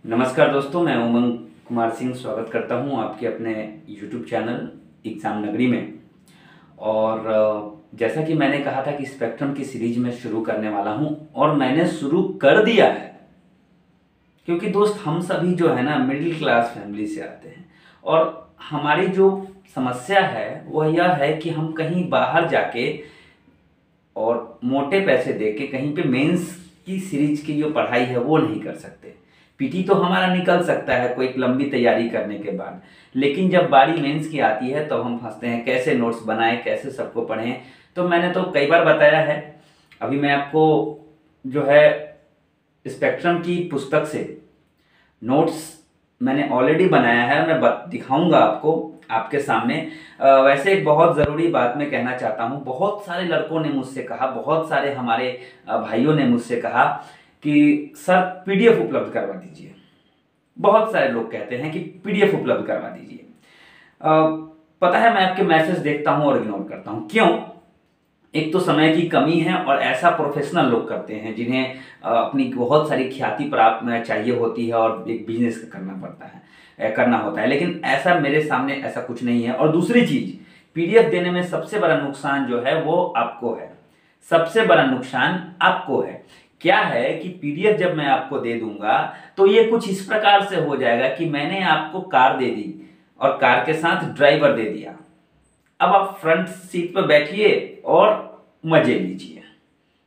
नमस्कार दोस्तों, मैं उमंग कुमार सिंह स्वागत करता हूं आपके अपने YouTube चैनल एग्ज़ाम नगरी में। और जैसा कि मैंने कहा था कि स्पेक्ट्रम की सीरीज में शुरू करने वाला हूं और मैंने शुरू कर दिया है। क्योंकि दोस्त, हम सभी जो है ना मिडिल क्लास फैमिली से आते हैं और हमारी जो समस्या है वह यह है कि हम कहीं बाहर जाके और मोटे पैसे दे के कहीं पे मेंस की सीरीज की जो पढ़ाई है वो नहीं कर सकते। पीटी तो हमारा निकल सकता है कोई एक लंबी तैयारी करने के बाद, लेकिन जब बारी मेंस की आती है तो हम फंसते हैं कैसे नोट्स बनाएं, कैसे सबको पढ़ें। तो मैंने तो कई बार बताया है। अभी मैं आपको जो है स्पेक्ट्रम की पुस्तक से नोट्स मैंने ऑलरेडी बनाया है, मैं दिखाऊंगा आपको आपके सामने। वैसे एक बहुत ज़रूरी बात मैं कहना चाहता हूँ। बहुत सारे लड़कों ने मुझसे कहा, बहुत सारे हमारे भाइयों ने मुझसे कहा कि सर पीडीएफ उपलब्ध करवा दीजिए। बहुत सारे लोग कहते हैं कि पीडीएफ उपलब्ध करवा दीजिए। पता है, मैं आपके मैसेज देखता हूँ और इग्नोर करता हूँ। क्यों? एक तो समय की कमी है और ऐसा प्रोफेशनल लोग करते हैं जिन्हें अपनी बहुत सारी ख्याति प्राप्त चाहिए होती है और एक बिजनेस करना पड़ता है, करना होता है। लेकिन ऐसा मेरे सामने ऐसा कुछ नहीं है। और दूसरी चीज, पीडीएफ देने में सबसे बड़ा नुकसान जो है वो आपको है। सबसे बड़ा नुकसान आपको है। क्या है कि पीडीएफ जब मैं आपको दे दूंगा तो ये कुछ इस प्रकार से हो जाएगा कि मैंने आपको कार दे दी और कार के साथ ड्राइवर दे दिया। अब आप फ्रंट सीट पर बैठिए और मजे लीजिए।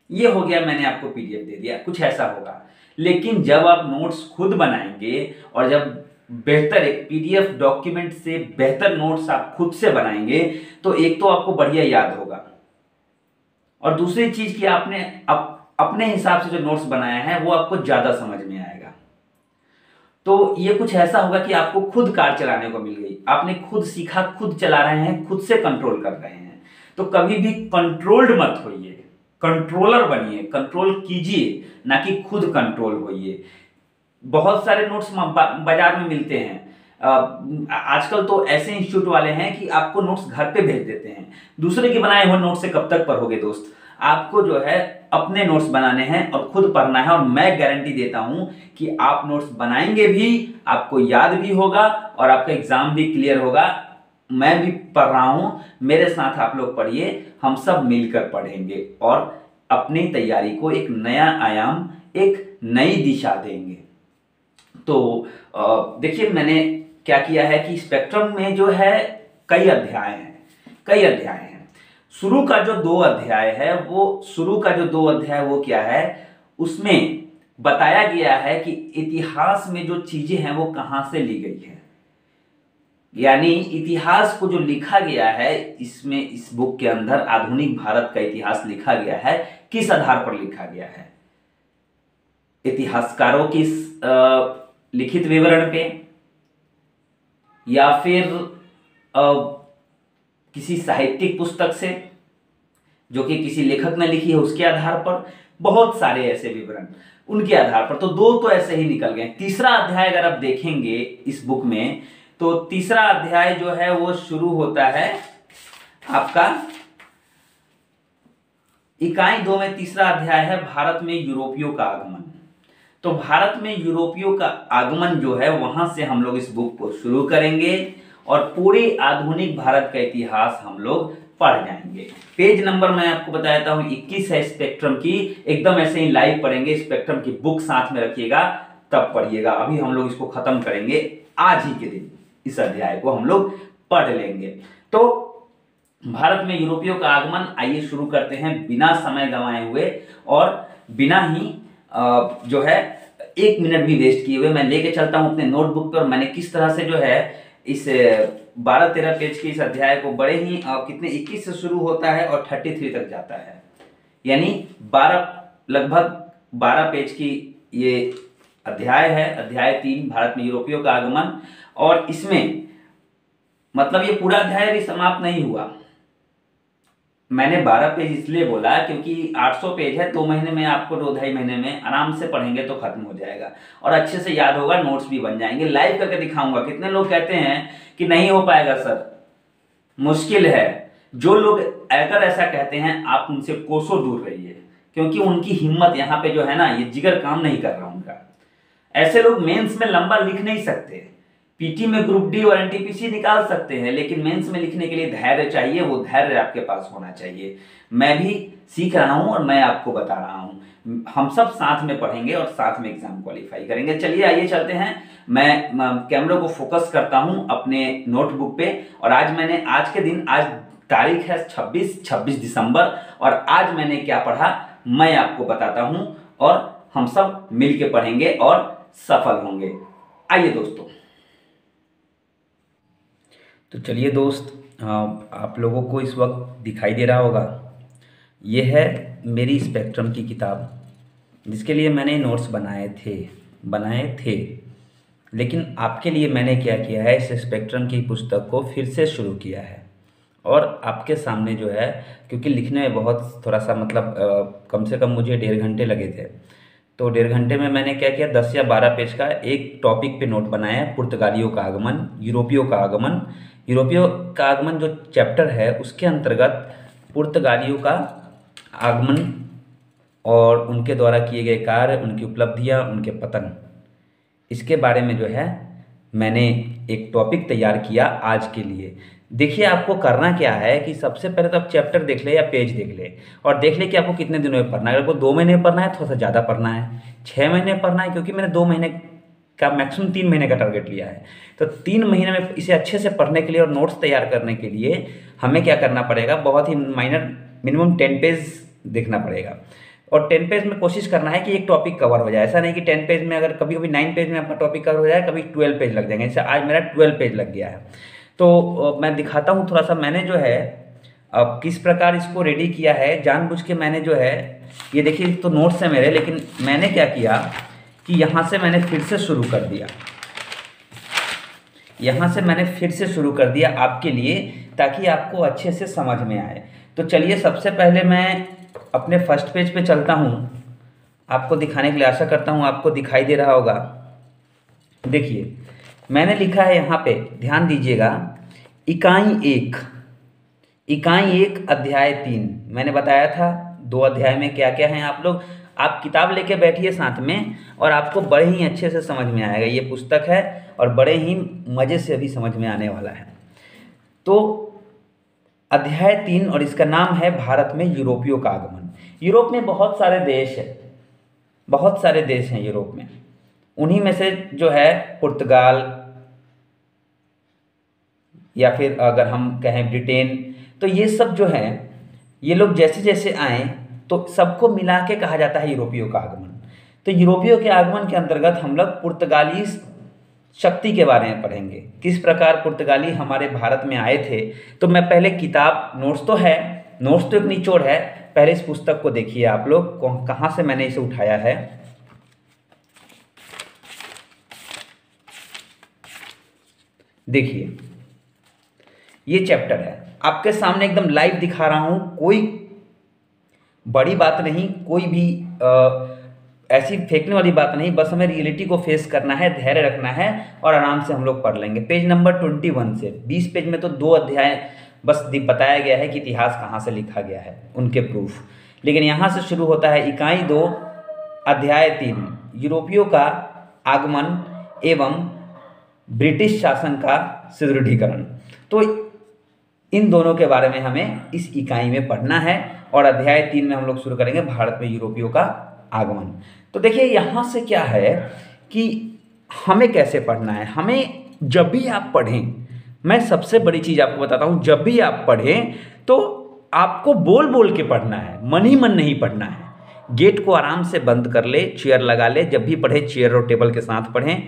ये हो गया, मैंने आपको पीडीएफ दे दिया, कुछ ऐसा होगा। लेकिन जब आप नोट्स खुद बनाएंगे और जब बेहतर एक पीडीएफ डॉक्यूमेंट से बेहतर नोट्स आप खुद से बनाएंगे तो एक तो आपको बढ़िया याद होगा और दूसरी चीज कि आपने अपने हिसाब से जो नोट्स बनाया है वो आपको ज्यादा समझ में आएगा। तो ये कुछ ऐसा होगा कि आपको खुद कार चलाने को मिल गई, आपने खुद सीखा, खुद चला रहे हैं, खुद से कंट्रोल कर रहे हैं। तो कभी भी कंट्रोल्ड मत होइए, कंट्रोलर बनिए, कंट्रोल कीजिए, ना कि खुद कंट्रोल होइए। बहुत सारे नोट्स बाजार में मिलते हैं। आजकल तो ऐसे इंस्टीट्यूट वाले हैं कि आपको नोट्स घर पे भेज देते हैं। दूसरे के बनाए हुए नोट्स से कब तक पढ़ोगे दोस्त? आपको जो है अपने नोट्स बनाने हैं और खुद पढ़ना है। और मैं गारंटी देता हूं कि आप नोट्स बनाएंगे भी, आपको याद भी होगा और आपका एग्जाम भी क्लियर होगा। मैं भी पढ़ रहा हूं, मेरे साथ आप लोग पढ़िए, हम सब मिलकर पढ़ेंगे और अपनी तैयारी को एक नया आयाम, एक नई दिशा देंगे। तो देखिए, मैंने क्या किया है कि स्पेक्ट्रम में जो है कई अध्याय हैं, कई अध्याय हैं। शुरू का जो दो अध्याय है वो क्या है, उसमें बताया गया है कि इतिहास में जो चीजें हैं वो कहां से ली गई है। यानी इतिहास को जो लिखा गया है, इसमें इस बुक के अंदर आधुनिक भारत का इतिहास लिखा गया है। किस आधार पर लिखा गया है? इतिहासकारों की लिखित विवरण पे, या फिर किसी साहित्यिक पुस्तक से जो कि किसी लेखक ने लिखी है उसके आधार पर, बहुत सारे ऐसे विवरण उनके आधार पर। तो दो तो ऐसे ही निकल गए। तीसरा अध्याय अगर आप देखेंगे इस बुक में, तो तीसरा अध्याय जो है वो शुरू होता है आपका इकाई 2 में। तीसरा अध्याय है भारत में यूरोपियों का आगमन। तो भारत में यूरोपियों का आगमन जो है वहां से हम लोग इस बुक को शुरू करेंगे और पूरे आधुनिक भारत का इतिहास हम लोग पढ़ जाएंगे। पेज नंबर मैं आपको बताता हूं 21 है स्पेक्ट्रम की। एकदम ऐसे ही लाइव पढ़ेंगे, स्पेक्ट्रम की बुक साथ में रखिएगा तब पढ़िएगा। अभी हम लोग इसको खत्म करेंगे, आज ही के दिन इस अध्याय को हम लोग पढ़ लेंगे। तो भारत में यूरोपियों का आगमन, आइए शुरू करते हैं बिना समय गंवाए हुए और बिना ही जो है 1 मिनट भी वेस्ट किए हुए। मैं लेके चलता हूं अपने नोटबुक पर। मैंने किस तरह से जो है इस 12-13 पेज के इस अध्याय को बड़े ही कितने 21 से शुरू होता है और 33 तक जाता है, यानी 12 लगभग 12 पेज की ये अध्याय है। अध्याय 3 भारत में यूरोपियों का आगमन। और इसमें मतलब ये पूरा अध्याय भी समाप्त नहीं हुआ। मैंने 12 पेज इसलिए बोला क्योंकि 800 पेज है। 2 महीने में आपको 2-2.5 महीने में आराम से पढ़ेंगे तो खत्म हो जाएगा और अच्छे से याद होगा, नोट्स भी बन जाएंगे। लाइव करके दिखाऊंगा। कितने लोग कहते हैं कि नहीं हो पाएगा सर, मुश्किल है। जो लोग अगर ऐसा कहते हैं आप उनसे कोसों दूर रहिए, क्योंकि उनकी हिम्मत यहाँ पे जो है ना, ये जिगर काम नहीं कर रहा उनका। ऐसे लोग मेंस में लंबा लिख नहीं सकते। पीटी में ग्रुप डी और एनटीपीसी निकाल सकते हैं, लेकिन मेंस में लिखने के लिए धैर्य चाहिए, वो धैर्य आपके पास होना चाहिए। मैं भी सीख रहा हूं और मैं आपको बता रहा हूं। हम सब साथ में पढ़ेंगे और साथ में एग्जाम क्वालिफाई करेंगे। चलिए आइए चलते हैं। मैं कैमरा को फोकस करता हूं अपने नोटबुक पे, और आज के दिन, आज तारीख है 26 दिसंबर, और आज मैंने क्या पढ़ा मैं आपको बताता हूं, और हम सब मिलके पढ़ेंगे और सफल होंगे। आइए दोस्तों। तो चलिए दोस्त, आप लोगों को इस वक्त दिखाई दे रहा होगा, ये है मेरी स्पेक्ट्रम की किताब, जिसके लिए मैंने नोट्स बनाए थे। लेकिन आपके लिए मैंने क्या किया है, इस स्पेक्ट्रम की पुस्तक को फिर से शुरू किया है, और आपके सामने जो है, क्योंकि लिखने में बहुत थोड़ा सा मतलब कम से कम मुझे 1.5 घंटे लगे थे, तो 1.5 घंटे में मैंने क्या किया, 10 या 12 पेज का एक टॉपिक पे नोट बनाया है। पुर्तगालियों का आगमन, यूरोपियों का आगमन। यूरोपियों का आगमन जो चैप्टर है, उसके अंतर्गत पुर्तगालियों का आगमन और उनके द्वारा किए गए कार्य, उनकी उपलब्धियां, उनके पतन, इसके बारे में जो है मैंने एक टॉपिक तैयार किया आज के लिए। देखिए, आपको करना क्या है कि सबसे पहले तो आप चैप्टर देख ले या पेज देख ले, और देख ले कि आपको कितने दिनों में पढ़ना है। अगर आपको 2 महीने पढ़ना है, थोड़ा सा ज़्यादा पढ़ना है, 6 महीने पढ़ना है, क्योंकि मैंने 2 महीने का मैक्सिमम 3 महीने का टारगेट लिया है। तो 3 महीने में इसे अच्छे से पढ़ने के लिए और नोट्स तैयार करने के लिए हमें क्या करना पड़ेगा, बहुत ही माइनर, मिनिमम 10 पेज देखना पड़ेगा। और 10 पेज में कोशिश करना है कि एक टॉपिक कवर हो जाए। ऐसा नहीं कि 10 पेज में, अगर कभी कभी 9 पेज में आपका टॉपिक कवर हो जाए, कभी 12 पेज लग जाएंगे। जैसे आज मेरा 12 पेज लग गया है। तो मैं दिखाता हूँ थोड़ा सा, मैंने जो है अब किस प्रकार इसको रेडी किया है। जानबूझ के मैंने जो है, ये देखिए, तो नोट्स है मेरे, लेकिन मैंने क्या किया कि यहाँ से मैंने फिर से शुरू कर दिया, यहाँ से मैंने फिर से शुरू कर दिया आपके लिए, ताकि आपको अच्छे से समझ में आए। तो चलिए, सबसे पहले मैं अपने फर्स्ट पेज पे चलता हूँ, आपको दिखाने के लिए। आशा करता हूँ आपको दिखाई दे रहा होगा। देखिए, मैंने लिखा है यहाँ पे, ध्यान दीजिएगा, इकाई 1 अध्याय 3। मैंने बताया था 2 अध्याय में क्या क्या है। आप किताब लेके बैठिए साथ में, और आपको बड़े ही अच्छे से समझ में आएगा। ये पुस्तक है और बड़े ही मज़े से अभी समझ में आने वाला है। तो अध्याय 3, और इसका नाम है भारत में यूरोपियों का आगमन। यूरोप में बहुत सारे देश हैं, बहुत सारे देश हैं यूरोप में। उन्हीं में से जो है पुर्तगाल, या फिर अगर हम कहें ब्रिटेन, तो ये सब जो है, ये लोग जैसे जैसे आए तो सबको मिला के कहा जाता है यूरोपियों का आगमन। तो यूरोपियों के आगमन के अंतर्गत हम लोग पुर्तगाली शक्ति के बारे में पढ़ेंगे, किस प्रकार पुर्तगाली हमारे भारत में आए थे। तो मैं पहले किताब, नोट्स तो है, नोट्स तो एक निचोड़ है, पहले इस पुस्तक को देखिए आप लोग, कहाँ से मैंने इसे उठाया है। देखिए, ये चैप्टर है आपके सामने, एकदम लाइव दिखा रहा हूं, कोई बड़ी बात नहीं, कोई भी ऐसी फेंकने वाली बात नहीं, बस हमें रियलिटी को फेस करना है, धैर्य रखना है, और आराम से हम लोग पढ़ लेंगे। पेज नंबर 21 से 20 पेज में तो 2 अध्याय बस बताया गया है कि इतिहास कहाँ से लिखा गया है, उनके प्रूफ। लेकिन यहाँ से शुरू होता है इकाई 2 अध्याय 3, यूरोपियों का आगमन एवं ब्रिटिश शासन का सुदृढ़ीकरण। तो इन दोनों के बारे में हमें इस इकाई में पढ़ना है, और अध्याय 3 में हम लोग शुरू करेंगे भारत में यूरोपियों का आगमन। तो देखिए, यहाँ से क्या है कि हमें कैसे पढ़ना है। हमें जब भी आप पढ़ें, मैं सबसे बड़ी चीज़ आपको बताता हूँ, जब भी आप पढ़ें तो आपको बोल बोल के पढ़ना है, मन ही मन नहीं पढ़ना है। गेट को आराम से बंद कर ले, चेयर लगा ले, जब भी पढ़े चेयर और टेबल के साथ पढ़ें,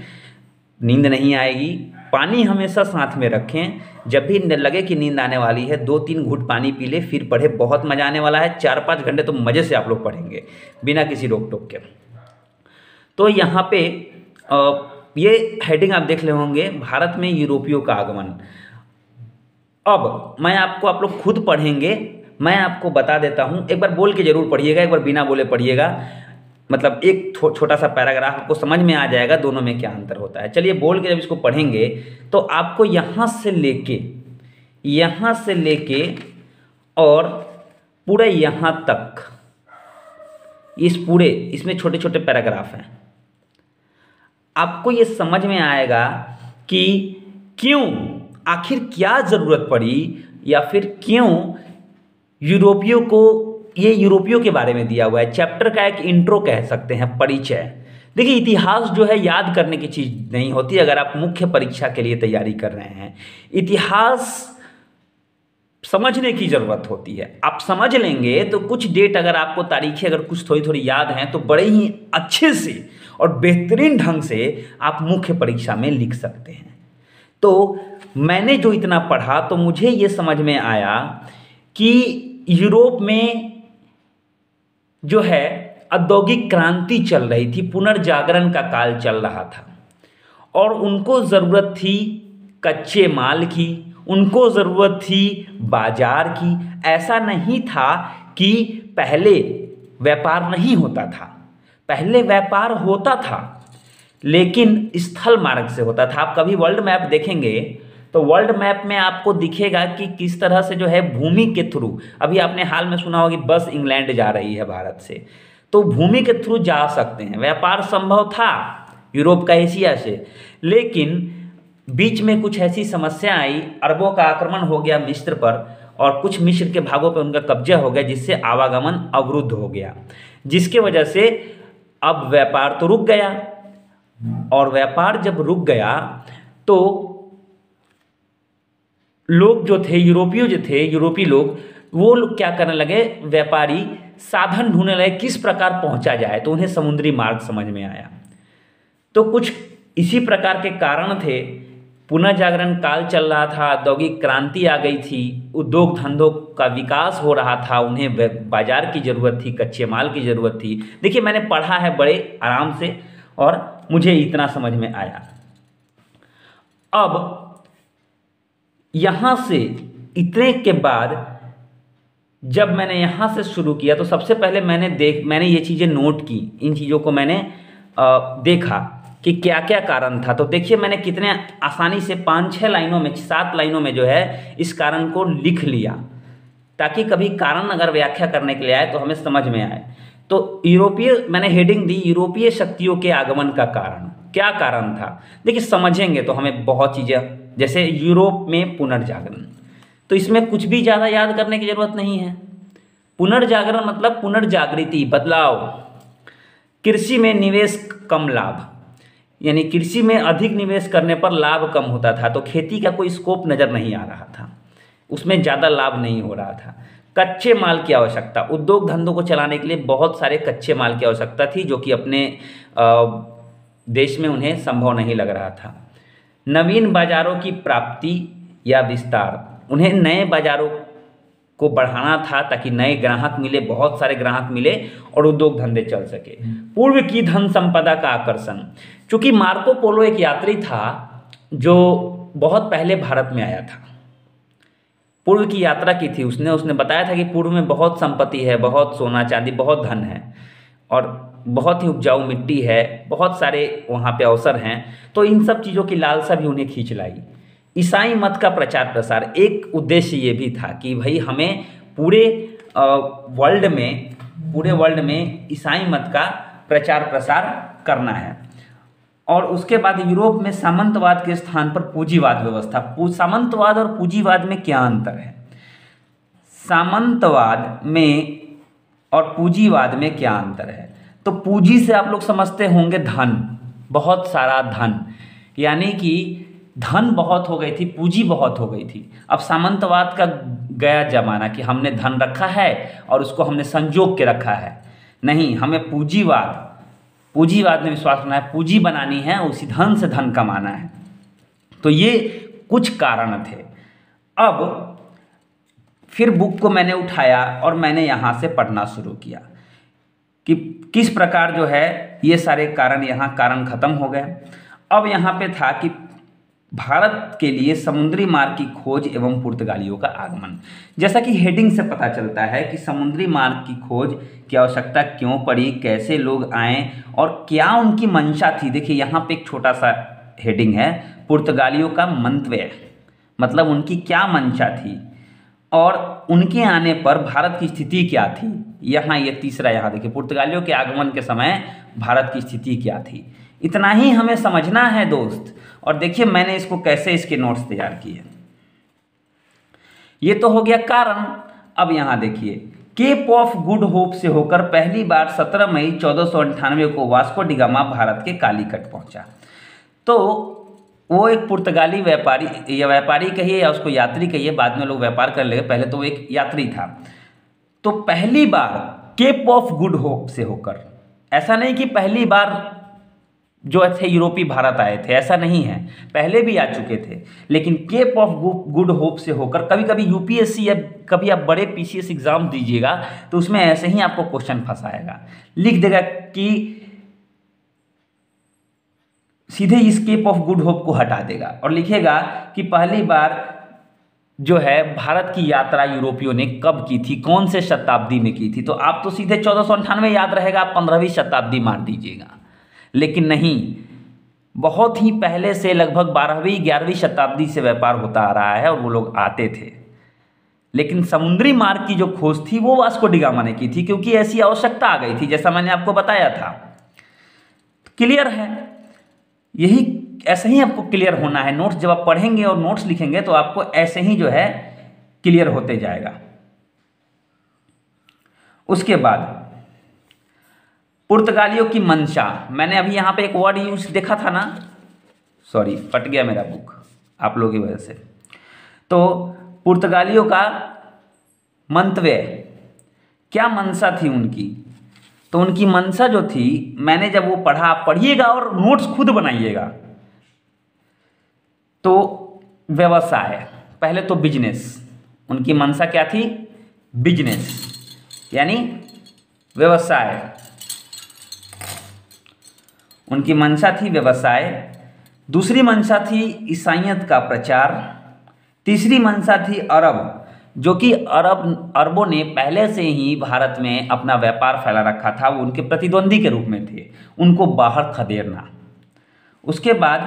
नींद नहीं आएगी। पानी हमेशा साथ में रखें, जब भी लगे कि नींद आने वाली है 2-3 घूंट पानी पी ले, फिर पढ़े, बहुत मज़ा आने वाला है। 4-5 घंटे तो मज़े से आप लोग पढ़ेंगे बिना किसी रोक टोक के। तो यहाँ पे ये हेडिंग आप देख ले होंगे, भारत में यूरोपियों का आगमन। अब आप लोग खुद पढ़ेंगे, मैं आपको बता देता हूँ, एक बार बोल के जरूर पढ़िएगा, एक बार बिना बोले पढ़िएगा, मतलब एक छोटा सा पैराग्राफ आपको समझ में आ जाएगा दोनों में क्या अंतर होता है। चलिए, बोल के जब इसको पढ़ेंगे तो आपको यहाँ से लेके और पूरे यहाँ तक, इसमें छोटे छोटे पैराग्राफ हैं, आपको ये समझ में आएगा कि क्यों, आखिर क्या ज़रूरत पड़ी, या फिर क्यों यूरोपियों को, ये यूरोपियों के बारे में दिया हुआ है। चैप्टर का एक इंट्रो कह सकते हैं, परिचय। देखिए, इतिहास जो है याद करने की चीज़ नहीं होती। अगर आप मुख्य परीक्षा के लिए तैयारी कर रहे हैं, इतिहास समझने की ज़रूरत होती है। आप समझ लेंगे तो कुछ डेट, अगर आपको तारीखें अगर कुछ थोड़ी थोड़ी याद हैं, तो बड़े ही अच्छे से और बेहतरीन ढंग से आप मुख्य परीक्षा में लिख सकते हैं। तो मैंने जो इतना पढ़ा तो मुझे ये समझ में आया कि यूरोप में जो है औद्योगिक क्रांति चल रही थी, पुनर्जागरण का काल चल रहा था, और उनको ज़रूरत थी कच्चे माल की, उनको ज़रूरत थी बाजार की। ऐसा नहीं था कि पहले व्यापार नहीं होता था, पहले व्यापार होता था, लेकिन स्थल मार्ग से होता था। आप कभी वर्ल्ड मैप देखेंगे तो वर्ल्ड मैप में आपको दिखेगा कि किस तरह से जो है भूमि के थ्रू, अभी आपने हाल में सुना होगा कि बस इंग्लैंड जा रही है भारत से, तो भूमि के थ्रू जा सकते हैं। व्यापार संभव था यूरोप का एशिया से, लेकिन बीच में कुछ ऐसी समस्या आई, अरबों का आक्रमण हो गया मिस्र पर, और कुछ मिस्र के भागों पर उनका कब्जा हो गया, जिससे आवागमन अवरुद्ध हो गया, जिसके वजह से अब व्यापार तो रुक गया। और व्यापार जब रुक गया तो लोग जो थे, यूरोपीय लोग, वो लोग क्या करने लगे, व्यापारी साधन ढूंढने लगे किस प्रकार पहुंचा जाए। तो उन्हें समुद्री मार्ग समझ में आया। तो कुछ इसी प्रकार के कारण थे। पुनर्जागरण काल चल रहा था, औद्योगिक क्रांति आ गई थी, उद्योग धंधों का विकास हो रहा था, उन्हें बाजार की ज़रूरत थी, कच्चे माल की ज़रूरत थी। देखिए, मैंने पढ़ा है बड़े आराम से और मुझे इतना समझ में आया। अब यहाँ से इतने के बाद जब मैंने यहाँ से शुरू किया, तो सबसे पहले मैंने ये चीज़ें नोट की, इन चीज़ों को मैंने देखा कि क्या क्या कारण था। तो देखिए, मैंने कितने आसानी से 5-6 लाइनों में, 7 लाइनों में जो है इस कारण को लिख लिया, ताकि कभी कारण अगर व्याख्या करने के लिए आए तो हमें समझ में आए। तो मैंने हेडिंग दी, यूरोपीय शक्तियों के आगमन का कारण। क्या कारण था? देखिए, समझेंगे तो हमें बहुत चीज़ें, जैसे यूरोप में पुनर्जागरण, तो इसमें कुछ भी ज़्यादा याद करने की ज़रूरत नहीं है। पुनर्जागरण मतलब पुनर्जागृति, बदलाव। कृषि में निवेश कम लाभ, यानी कृषि में अधिक निवेश करने पर लाभ कम होता था, तो खेती का कोई स्कोप नज़र नहीं आ रहा था, उसमें ज़्यादा लाभ नहीं हो रहा था। कच्चे माल की आवश्यकता, उद्योग धंधों को चलाने के लिए बहुत सारे कच्चे माल की आवश्यकता थी, जो कि अपने देश में उन्हें संभव नहीं लग रहा था। नवीन बाजारों की प्राप्ति या विस्तार, उन्हें नए बाजारों को बढ़ाना था ताकि नए ग्राहक मिले, बहुत सारे ग्राहक मिले और उद्योग धंधे चल सके। पूर्व की धन संपदा का आकर्षण, चूंकि मार्को पोलो एक यात्री था जो बहुत पहले भारत में आया था, पूर्व की यात्रा की थी, उसने बताया था कि पूर्व में बहुत संपत्ति है, बहुत सोना चांदी, बहुत धन है और बहुत ही उपजाऊ मिट्टी है, बहुत सारे वहाँ पे अवसर हैं। तो इन सब चीज़ों की लालसा भी उन्हें खींच लाई। ईसाई मत का प्रचार प्रसार, एक उद्देश्य ये भी था कि भाई हमें पूरे वर्ल्ड में ईसाई मत का प्रचार प्रसार करना है। और उसके बाद यूरोप में सामंतवाद के स्थान पर पूंजीवाद व्यवस्था। सामंतवाद और पूंजीवाद में क्या अंतर है? सामंतवाद में और पूंजीवाद में क्या अंतर है? तो पूंजी से आप लोग समझते होंगे धन, बहुत सारा धन, यानी कि धन बहुत हो गई थी, पूंजी बहुत हो गई थी। अब सामंतवाद का गया जमाना कि हमने धन रखा है और उसको हमने संजोग के रखा है। नहीं, हमें पूंजीवाद में विश्वास करना है, पूंजी बनानी है, उसी धन से धन कमाना है। तो ये कुछ कारण थे। अब फिर बुक को मैंने उठाया और मैंने यहाँ से पढ़ना शुरू किया कि किस प्रकार जो है ये सारे कारण, यहाँ कारण खत्म हो गए। अब यहाँ पे था कि भारत के लिए समुद्री मार्ग की खोज एवं पुर्तगालियों का आगमन। जैसा कि हेडिंग से पता चलता है कि समुद्री मार्ग की खोज की आवश्यकता क्यों पड़ी, कैसे लोग आए और क्या उनकी मंशा थी। देखिए, यहाँ पे एक छोटा सा हेडिंग है, पुर्तगालियों का मंतव्य, मतलब उनकी क्या मंशा थी और उनके आने पर भारत की स्थिति क्या थी। यहाँ ये तीसरा, यहाँ देखिए, पुर्तगालियों के आगमन के समय भारत की स्थिति क्या थी। इतना ही हमें समझना है दोस्त। और देखिए मैंने इसको कैसे इसके नोट्स तैयार किए। ये तो हो गया कारण। अब यहां देखिए, केप ऑफ गुड होप से होकर पहली बार 17 मई 1498 को वास्को डी गामा भारत के कालीकट पहुंचा। तो वो एक पुर्तगाली व्यापारी, या व्यापारी कहिए या उसको यात्री कहिए, बाद में लोग व्यापार कर लेंगे, पहले तो वो एक यात्री था। तो पहली बार केप ऑफ गुड होप से होकर, ऐसा नहीं कि पहली बार जो थे यूरोपी भारत आए थे, ऐसा नहीं है, पहले भी आ चुके थे, लेकिन केप ऑफ गुड होप से होकर। कभी कभी यूपीएससी या कभी आप बड़े पीसीएस एग्जाम दीजिएगा तो उसमें ऐसे ही आपको क्वेश्चन फंसाएगा, लिख देगा कि सीधे इस केप ऑफ गुड होप को हटा देगा और लिखेगा कि पहली बार जो है भारत की यात्रा यूरोपियों ने कब की थी, कौन से शताब्दी में की थी। तो आप तो सीधे 1498 याद रहेगा, आप 15वीं शताब्दी मार दीजिएगा। लेकिन नहीं, बहुत ही पहले से लगभग 12वीं 11वीं शताब्दी से व्यापार होता आ रहा है और वो लोग आते थे। लेकिन समुद्री मार्ग की जो खोज थी वो वास्को डी गामा ने की थी, क्योंकि ऐसी आवश्यकता आ गई थी, जैसा मैंने आपको बताया था। क्लियर है? यही ऐसे ही आपको क्लियर होना है। नोट्स जब आप पढ़ेंगे और नोट्स लिखेंगे तो आपको ऐसे ही जो है क्लियर होते जाएगा। उसके बाद पुर्तगालियों की मंशा, मैंने अभी यहाँ पे एक वर्ड यूज देखा था ना, सॉरी फट गया मेरा बुक आप लोगों की वजह से। तो पुर्तगालियों का मंतव्य, क्या मंशा थी उनकी? तो उनकी मंशा जो थी, मैंने जब वो पढ़ा, आप पढ़िएगा और नोट्स खुद बनाइएगा। तो व्यवसाय, पहले तो बिजनेस, उनकी मंशा क्या थी? बिजनेस यानी व्यवसाय, उनकी मंशा थी व्यवसाय। दूसरी मंशा थी ईसाइयत का प्रचार। तीसरी मंशा थी अरब, जो कि अरबों ने पहले से ही भारत में अपना व्यापार फैला रखा था, वो उनके प्रतिद्वंदी के रूप में थे, उनको बाहर खदेड़ना। उसके बाद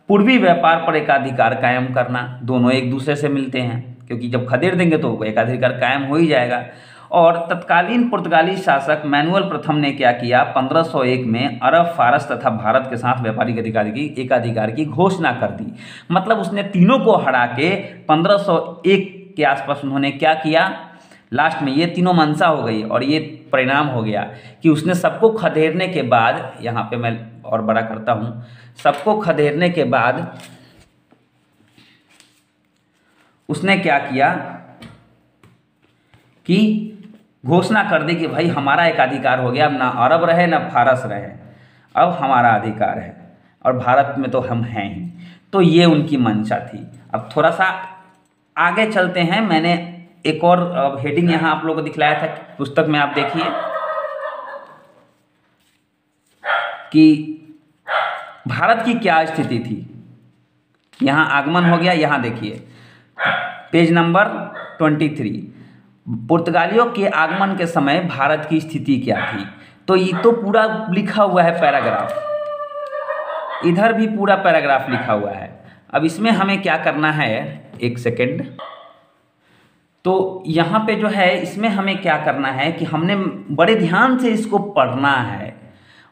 पूर्वी व्यापार पर एकाधिकार कायम करना, दोनों एक दूसरे से मिलते हैं, क्योंकि जब खदेड़ देंगे तो एकाधिकार कायम हो ही जाएगा। और तत्कालीन पुर्तगाली शासक मैनुअल प्रथम ने क्या किया, 1501 में अरब, फारस तथा भारत के साथ व्यापारिक एकाधिकार की घोषणा कर दी। मतलब उसने तीनों को हरा के 1501 के आसपास उन्होंने क्या किया, लास्ट में ये तीनों मंशा हो गई और ये परिणाम हो गया कि उसने सबको खदेड़ने के बाद, यहाँ पे मैं और बड़ा करता हूँ, सबको खदेड़ने के बाद उसने क्या किया कि घोषणा कर दी कि भाई हमारा एक अधिकार हो गया, अब ना अरब रहे ना फारस रहे, अब हमारा अधिकार है और भारत में तो हम हैं ही। तो ये उनकी मंशा थी। अब थोड़ा सा आगे चलते हैं। मैंने एक और हेडिंग यहाँ आप लोगों को दिखलाया था पुस्तक में, आप देखिए कि भारत की क्या स्थिति थी। यहाँ आगमन हो गया, यहाँ देखिए पेज नंबर 23, पुर्तगालियों के आगमन के समय भारत की स्थिति क्या थी। तो ये तो पूरा लिखा हुआ है पैराग्राफ, इधर भी पूरा पैराग्राफ लिखा हुआ है। अब इसमें हमें क्या करना है, एक सेकेंड। तो यहाँ पे जो है इसमें हमें क्या करना है कि हमने बड़े ध्यान से इसको पढ़ना है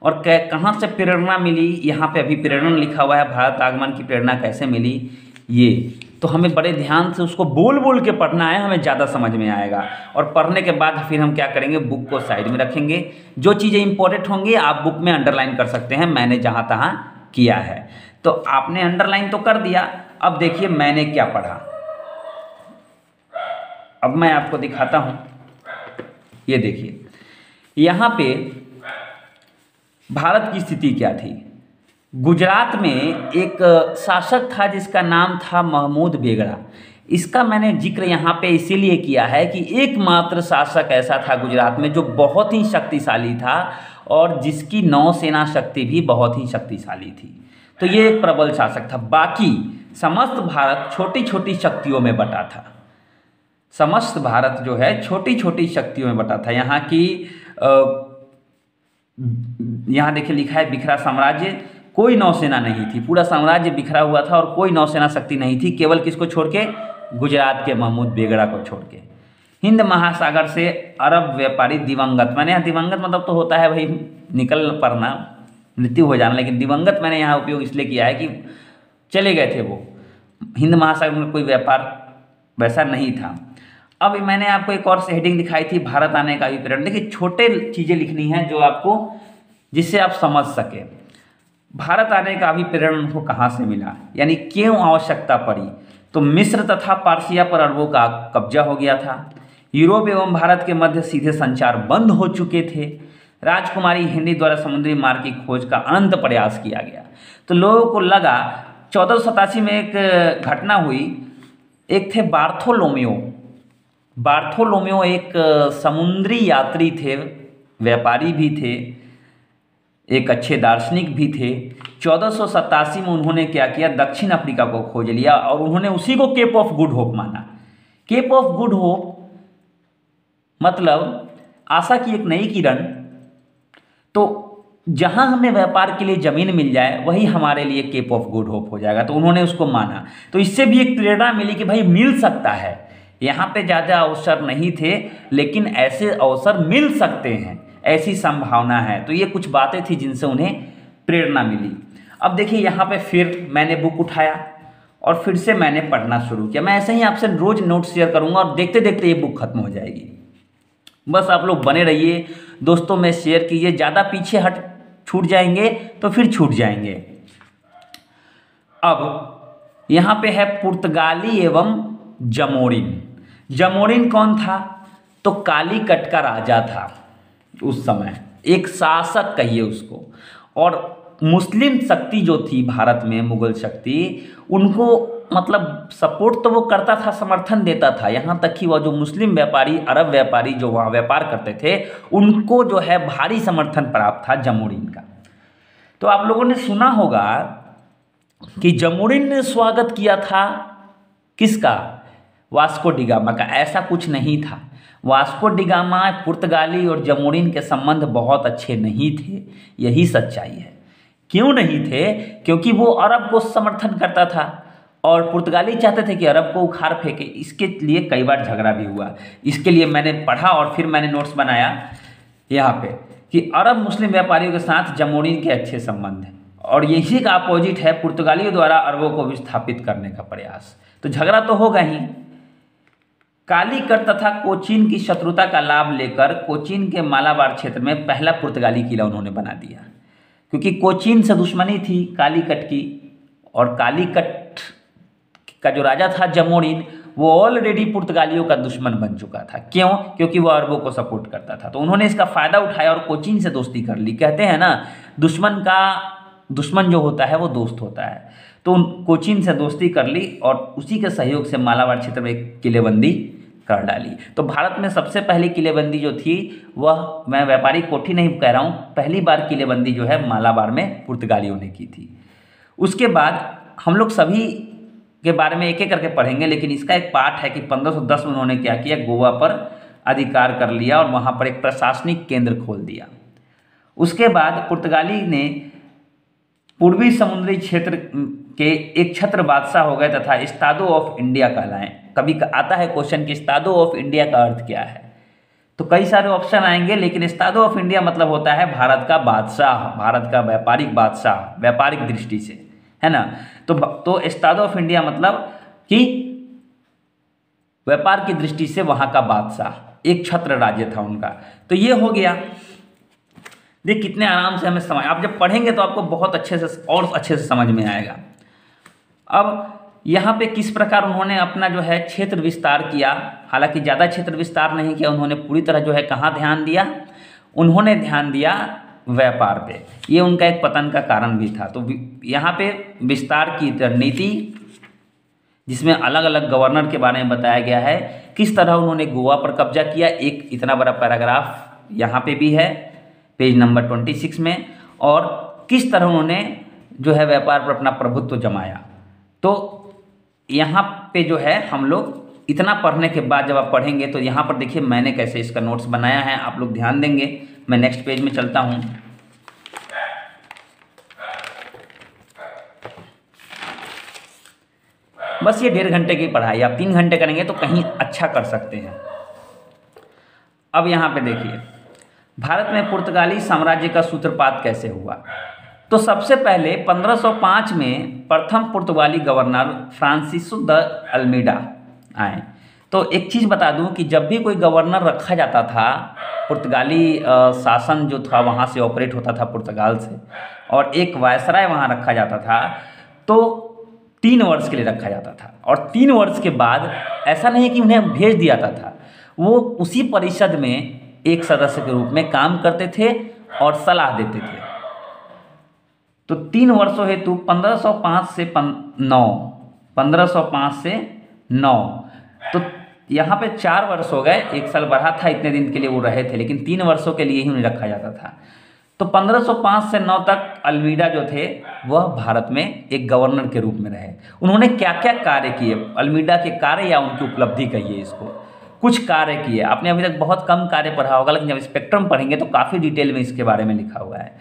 और कहाँ से प्रेरणा मिली, यहाँ पे अभी प्रेरणा लिखा हुआ है, भारत आगमन की प्रेरणा कैसे मिली, ये तो हमें बड़े ध्यान से उसको बोल बोल के पढ़ना है, हमें ज़्यादा समझ में आएगा। और पढ़ने के बाद फिर हम क्या करेंगे, बुक को साइड में रखेंगे, जो चीज़ें इंपॉर्टेंट होंगी आप बुक में अंडरलाइन कर सकते हैं, मैंने जहाँ तहाँ किया है। तो आपने अंडरलाइन तो कर दिया। अब देखिए मैंने क्या पढ़ा, अब मैं आपको दिखाता हूँ। ये देखिए यहाँ पे भारत की स्थिति क्या थी। गुजरात में एक शासक था जिसका नाम था महमूद बेगड़ा। इसका मैंने जिक्र यहाँ पे इसीलिए किया है कि एकमात्र शासक ऐसा था गुजरात में जो बहुत ही शक्तिशाली था और जिसकी नौसेना शक्ति भी बहुत ही शक्तिशाली थी। तो ये एक प्रबल शासक था। बाकी समस्त भारत छोटी छोटी शक्तियों में बटा था। समस्त भारत जो है छोटी छोटी शक्तियों में बटा था। यहाँ की यहाँ देखिए लिखा है बिखरा साम्राज्य, कोई नौसेना नहीं थी, पूरा साम्राज्य बिखरा हुआ था और कोई नौसेना शक्ति नहीं थी, केवल किसको छोड़ के, गुजरात के महमूद बेगड़ा को छोड़ के। हिंद महासागर से अरब व्यापारी दिवंगत, मैंने यहाँ दिवंगत मतलब तो होता है भाई निकल पड़ना, मृत्यु हो जाना, लेकिन दिवंगत मैंने यहाँ उपयोग इसलिए किया है कि चले गए थे वो, हिंद महासागर में कोई व्यापार वैसा नहीं था। अब मैंने आपको एक और हेडिंग दिखाई थी, भारत आने का अभिप्रेरण। देखिए छोटे चीज़ें लिखनी है जो आपको, जिससे आप समझ सके भारत आने का अभिप्रेरण उनको कहाँ से मिला, यानी क्यों आवश्यकता पड़ी। तो मिस्र तथा पार्सिया पर अरबों का कब्जा हो गया था, यूरोप एवं भारत के मध्य सीधे संचार बंद हो चुके थे, राजकुमारी हेनरी द्वारा समुद्री मार्ग की खोज का अनंत प्रयास किया गया। तो लोगों को लगा 1487 में एक घटना हुई, एक थे बार्थोलोमेओ एक समुद्री यात्री थे, व्यापारी भी थे, एक अच्छे दार्शनिक भी थे। 1487 में उन्होंने क्या किया, दक्षिण अफ्रीका को खोज लिया और उन्होंने उसी को केप ऑफ गुड होप माना। केप ऑफ गुड होप मतलब आशा की एक नई किरण। तो जहां हमें व्यापार के लिए जमीन मिल जाए वही हमारे लिए केप ऑफ गुड होप हो जाएगा, तो उन्होंने उसको माना। तो इससे भी एक प्रेरणा मिली कि भाई मिल सकता है, यहाँ पे ज़्यादा अवसर नहीं थे लेकिन ऐसे अवसर मिल सकते हैं, ऐसी संभावना है। तो ये कुछ बातें थी जिनसे उन्हें प्रेरणा मिली। अब देखिए यहाँ पे फिर मैंने बुक उठाया और फिर से मैंने पढ़ना शुरू किया। मैं ऐसे ही आपसे रोज नोट शेयर करूँगा और देखते देखते ये बुक खत्म हो जाएगी। बस आप लोग बने रहिए, दोस्तों में शेयर कीजिए, ज़्यादा पीछे छूट जाएंगे तो फिर छूट जाएंगे। अब यहाँ पे है पुर्तगाली एवं जमोरिन। जमोरिन कौन था, तो कालीकट का राजा था उस समय, एक शासक कहिए उसको। और मुस्लिम शक्ति जो थी भारत में, मुगल शक्ति, उनको मतलब सपोर्ट तो वो करता था, समर्थन देता था, यहाँ तक कि वह जो मुस्लिम व्यापारी, अरब व्यापारी जो वहाँ व्यापार करते थे, उनको जो है भारी समर्थन प्राप्त था जमोरिन का। तो आप लोगों ने सुना होगा कि जमोरिन ने स्वागत किया था किसका, वास्को डिगामा का। ऐसा कुछ नहीं था। वास्को डिगामा, पुर्तगाली और जमोरिन के संबंध बहुत अच्छे नहीं थे, यही सच्चाई है। क्यों नहीं थे, क्योंकि वो अरब को समर्थन करता था और पुर्तगाली चाहते थे कि अरब को उखाड़ फेंके। इसके लिए कई बार झगड़ा भी हुआ। इसके लिए मैंने पढ़ा और फिर मैंने नोट्स बनाया यहाँ पे कि अरब मुस्लिम व्यापारियों के साथ जमोरिन के अच्छे संबंध हैं, और यही का अपोजिट है पुर्तगालियों द्वारा अरबों को विस्थापित करने का प्रयास। तो झगड़ा तो होगा ही। कालीकट तथा कोचीन की शत्रुता का लाभ लेकर कोचीन के मालाबार क्षेत्र में पहला पुर्तगाली किला उन्होंने बना दिया, क्योंकि कोचीन से दुश्मनी थी कालीकट की, और कालीकट का जो राजा था जमोरिन, वो ऑलरेडी पुर्तगालियों का दुश्मन बन चुका था। क्यों, क्योंकि वो अरबों को सपोर्ट करता था। तो उन्होंने इसका फायदा उठाया और कोचीन से दोस्ती कर ली। कहते हैं ना, दुश्मन जो होता है वो दोस्त होता है। तो कोचीन से दोस्ती कर ली और उसी के सहयोग से मालाबार क्षेत्र में एक किलेबंदी कर डाली। तो भारत में सबसे पहली किलेबंदी जो थी वह, मैं व्यापारी कोठी नहीं कह रहा हूँ, पहली बार किलेबंदी जो है मालाबार में पुर्तगालियों ने की थी। उसके बाद हम लोग सभी के बारे में एक एक करके पढ़ेंगे, लेकिन इसका एक पार्ट है कि 1510 में उन्होंने क्या किया, गोवा पर अधिकार कर लिया और वहाँ पर एक प्रशासनिक केंद्र खोल दिया। उसके बाद पुर्तगाली ने पूर्वी समुद्री क्षेत्र के एक छत्र बादशाह हो गए तथा एस्तादो ऑफ इंडिया कहलाए। कभी आता है क्वेश्चन कि एस्तादो ऑफ इंडिया का अर्थ क्या है, तो कई सारे ऑप्शन आएंगे, लेकिन एस्तादो ऑफ इंडिया मतलब होता है भारत का बादशाह, भारत का व्यापारिक बादशाह, व्यापारिक दृष्टि से, है ना। तो एस्तादो ऑफ इंडिया मतलब कि व्यापार की दृष्टि से वहां का बादशाह, एक छत्र राज्य था उनका। तो ये हो गया। देख कितने आराम से हमें समझ, आप जब पढ़ेंगे तो आपको बहुत अच्छे से समझ में आएगा। अब यहाँ पे किस प्रकार उन्होंने अपना जो है क्षेत्र विस्तार किया, हालांकि ज़्यादा क्षेत्र विस्तार नहीं किया, उन्होंने पूरी तरह जो है कहाँ ध्यान दिया, उन्होंने ध्यान दिया व्यापार पे। ये उनका एक पतन का कारण भी था। तो यहाँ पे विस्तार की रणनीति, जिसमें अलग अलग गवर्नर के बारे में बताया गया है, किस तरह उन्होंने गोवा पर कब्जा किया, एक इतना बड़ा पैराग्राफ यहाँ पे भी है पेज नंबर 26 में, और किस तरह उन्होंने जो है व्यापार पर अपना प्रभुत्व जमाया। तो यहाँ पे जो है हम लोग इतना पढ़ने के बाद जब आप पढ़ेंगे तो यहाँ पर देखिए मैंने कैसे इसका नोट्स बनाया है, आप लोग ध्यान देंगे। मैं नेक्स्ट पेज में चलता हूँ। बस ये 1.5 घंटे की पढ़ाई, आप 3 घंटे करेंगे तो कहीं अच्छा कर सकते हैं। अब यहाँ पे देखिए भारत में पुर्तगाली साम्राज्य का सूत्रपात कैसे हुआ। तो सबसे पहले 1505 में प्रथम पुर्तगाली गवर्नर फ्रांसिसो द अल्मीडा आए। तो एक चीज़ बता दूं कि जब भी कोई गवर्नर रखा जाता था, पुर्तगाली शासन जो था वहाँ से ऑपरेट होता था पुर्तगाल से, और एक वायसराय वहाँ रखा जाता था, तो 3 वर्ष के लिए रखा जाता था। और 3 वर्ष के बाद ऐसा नहीं कि उन्हें भेज दिया जाता था, वो उसी परिषद में एक सदस्य के रूप में काम करते थे और सलाह देते थे। तो 3 वर्षों हेतु 1505 से 9, 1505 से 9, तो यहाँ पे 4 वर्ष हो गए, 1 साल बढ़ा था, इतने दिन के लिए वो रहे थे, लेकिन 3 वर्षों के लिए ही उन्हें रखा जाता था। तो 1505 से 9 तक अल्मीडा जो थे वह भारत में एक गवर्नर के रूप में रहे। उन्होंने क्या क्या कार्य किए, अल्मीडा के कार्य या उनकी उपलब्धि कहिए इसको, कुछ कार्य किए। आपने अभी तक बहुत कम कार्य पढ़ा होगा, लेकिन जब स्पेक्ट्रम पढ़ेंगे तो काफ़ी डिटेल में इसके बारे में लिखा हुआ है।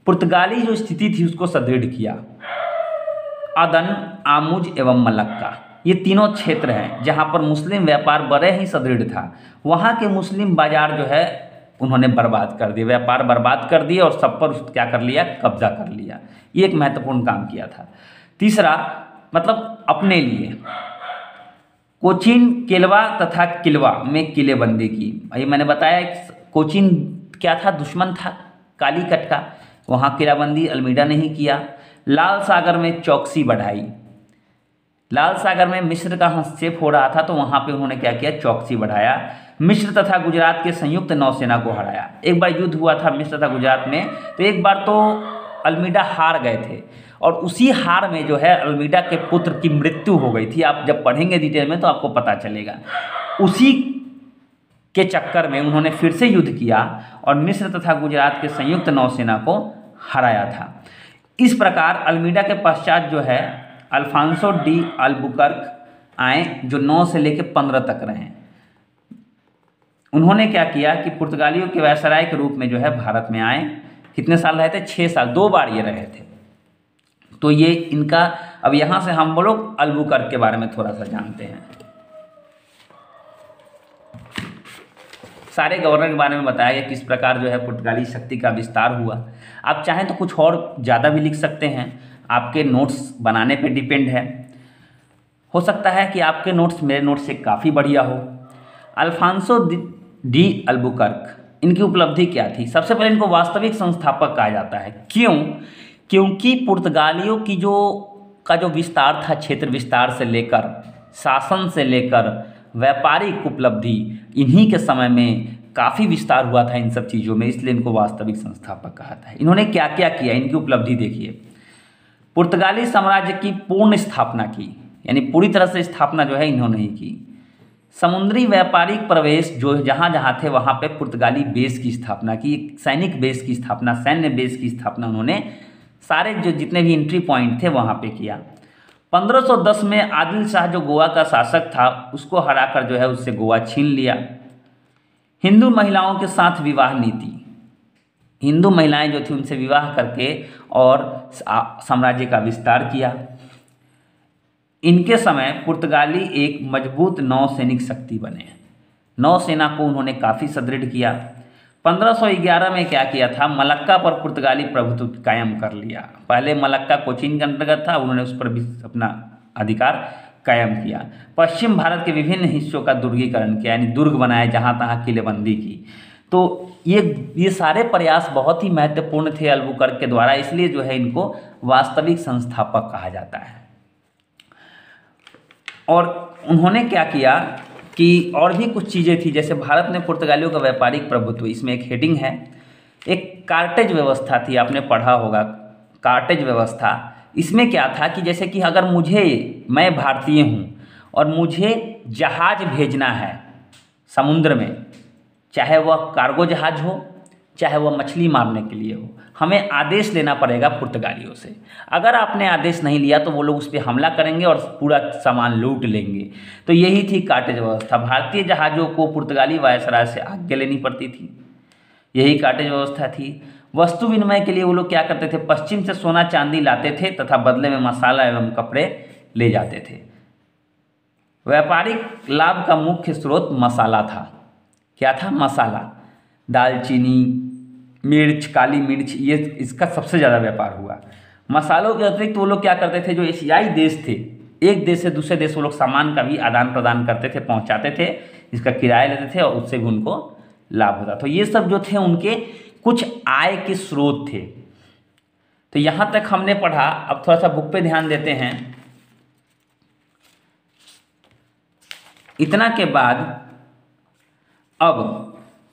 पुर्तगाली जो स्थिति थी उसको सुदृढ़ किया। अदन, आमुज एवं मलक्का, ये तीनों क्षेत्र हैं जहाँ पर मुस्लिम व्यापार बड़े ही सुदृढ़ था। वहाँ के मुस्लिम बाजार जो है उन्होंने बर्बाद कर दिए, व्यापार बर्बाद कर दिए और सब पर क्या कर लिया, कब्जा कर लिया। ये एक महत्वपूर्ण काम किया था। तीसरा, मतलब अपने लिए कोचीन, केलवा तथा किलवा में किलेबंदी की। ये मैंने बताया, कोचीन क्या था, दुश्मन था कालीकट का, वहाँ किलाबंदी अल्मीडा ने ही किया। लाल सागर में चौकसी बढ़ाई, लाल सागर में मिस्र का हस्तक्षेप हो रहा था तो वहाँ पे उन्होंने क्या किया, चौकसी बढ़ाया। मिस्र तथा गुजरात के संयुक्त नौसेना को हराया। एक बार युद्ध हुआ था मिस्र तथा गुजरात में, तो एक बार तो अल्मीडा हार गए थे और उसी हार में जो है अल्मीडा के पुत्र की मृत्यु हो गई थी। आप जब पढ़ेंगे डिटेल में तो आपको पता चलेगा। उसी के चक्कर में उन्होंने फिर से युद्ध किया और मिस्र तथा गुजरात के संयुक्त नौसेना को हराया था। इस प्रकार अल्मीडा के पश्चात जो है अल्फांसो डी अल्बुकर्क आए, जो 9 से लेकर 15 तक रहे। उन्होंने क्या किया कि पुर्तगालियों के वायसराय के रूप में जो है भारत में आए। कितने साल रहे थे, 6 साल, 2 बार ये रहे थे। तो ये इनका, अब यहाँ से हम लोग अल्बुकर्क के बारे में थोड़ा सा जानते हैं। सारे गवर्नर के बारे में बताया गया किस प्रकार जो है पुर्तगाली शक्ति का विस्तार हुआ। आप चाहें तो कुछ और ज़्यादा भी लिख सकते हैं, आपके नोट्स बनाने पे डिपेंड है। हो सकता है कि आपके नोट्स मेरे नोट्स से काफ़ी बढ़िया हो। अल्फांसो डी अल्बुकर्क, इनकी उपलब्धि क्या थी? सबसे पहले इनको वास्तविक संस्थापक कहा जाता है। क्यों? क्योंकि पुर्तगालियों की जो विस्तार था, क्षेत्र विस्तार से लेकर शासन से लेकर व्यापारिक उपलब्धि, इन्हीं के समय में काफ़ी विस्तार हुआ था इन सब चीज़ों में, इसलिए इनको वास्तविक संस्थापक कहा था। इन्होंने क्या क्या किया, इनकी उपलब्धि देखिए। पुर्तगाली साम्राज्य की पूर्ण स्थापना की, यानी पूरी तरह से स्थापना जो है इन्होंने ही की। समुद्री व्यापारिक प्रवेश जो जहाँ जहाँ थे वहाँ पे पुर्तगाली बेस की स्थापना की, सैनिक बेस की स्थापना, सैन्य बेस की स्थापना उन्होंने सारे जो जितने भी एंट्री पॉइंट थे वहाँ पे किया। 1510 में आदिल शाह जो गोवा का शासक था उसको हराकर जो है उससे गोवा छीन लिया। हिंदू महिलाओं के साथ विवाह नीति, हिंदू महिलाएं जो थी उनसे विवाह करके और साम्राज्य का विस्तार किया। इनके समय पुर्तगाली एक मजबूत नौसैनिक शक्ति बने, नौसेना को उन्होंने काफ़ी सुदृढ़ किया। 1511 में क्या किया था, मलक्का पर पुर्तगाली प्रभुत्व कायम कर लिया। पहले मलक्का कोचीन के अंतर्गत था, उन्होंने उस पर भी अपना अधिकार कायम किया। पश्चिम भारत के विभिन्न हिस्सों का दुर्गीकरण किया, यानी दुर्ग बनाए, जहाँ तहाँ किलेबंदी की। तो ये सारे प्रयास बहुत ही महत्वपूर्ण थे अल्बुकर्क के द्वारा, इसलिए जो है इनको वास्तविक संस्थापक कहा जाता है। और उन्होंने क्या किया कि और भी कुछ चीज़ें थी, जैसे भारत में पुर्तगालियों का व्यापारिक प्रभुत्व, इसमें एक हेडिंग है। एक कार्टेज व्यवस्था थी, आपने पढ़ा होगा कार्टेज व्यवस्था। इसमें क्या था कि जैसे कि अगर मैं भारतीय हूँ और मुझे जहाज भेजना है समुद्र में, चाहे वह कार्गो जहाज हो चाहे वह मछली मारने के लिए हो, हमें आदेश लेना पड़ेगा पुर्तगालियों से। अगर आपने आदेश नहीं लिया तो वो लोग उस पर हमला करेंगे और पूरा सामान लूट लेंगे। तो यही थी कार्टेज व्यवस्था। भारतीय जहाज़ों को पुर्तगाली वायसराय से आज्ञा लेनी पड़ती थी, यही कार्टेज व्यवस्था थी। वस्तु विनिमय के लिए वो लोग क्या करते थे, पश्चिम से सोना चांदी लाते थे तथा बदले में मसाला एवं कपड़े ले जाते थे। व्यापारिक लाभ का मुख्य स्रोत मसाला था। क्या था? मसाला, दालचीनी, मिर्च, काली मिर्च, ये इसका सबसे ज़्यादा व्यापार हुआ। मसालों के अतिरिक्त वो लोग क्या करते थे, जो एशियाई देश थे, एक देश से दूसरे देश वो लोग सामान का भी आदान प्रदान करते थे, पहुंचाते थे, इसका किराया लेते थे और उससे भी उनको लाभ होता। तो ये सब जो थे उनके कुछ आय के स्रोत थे। तो यहाँ तक हमने पढ़ा। अब थोड़ा सा बुक पे ध्यान देते हैं। इतना के बाद अब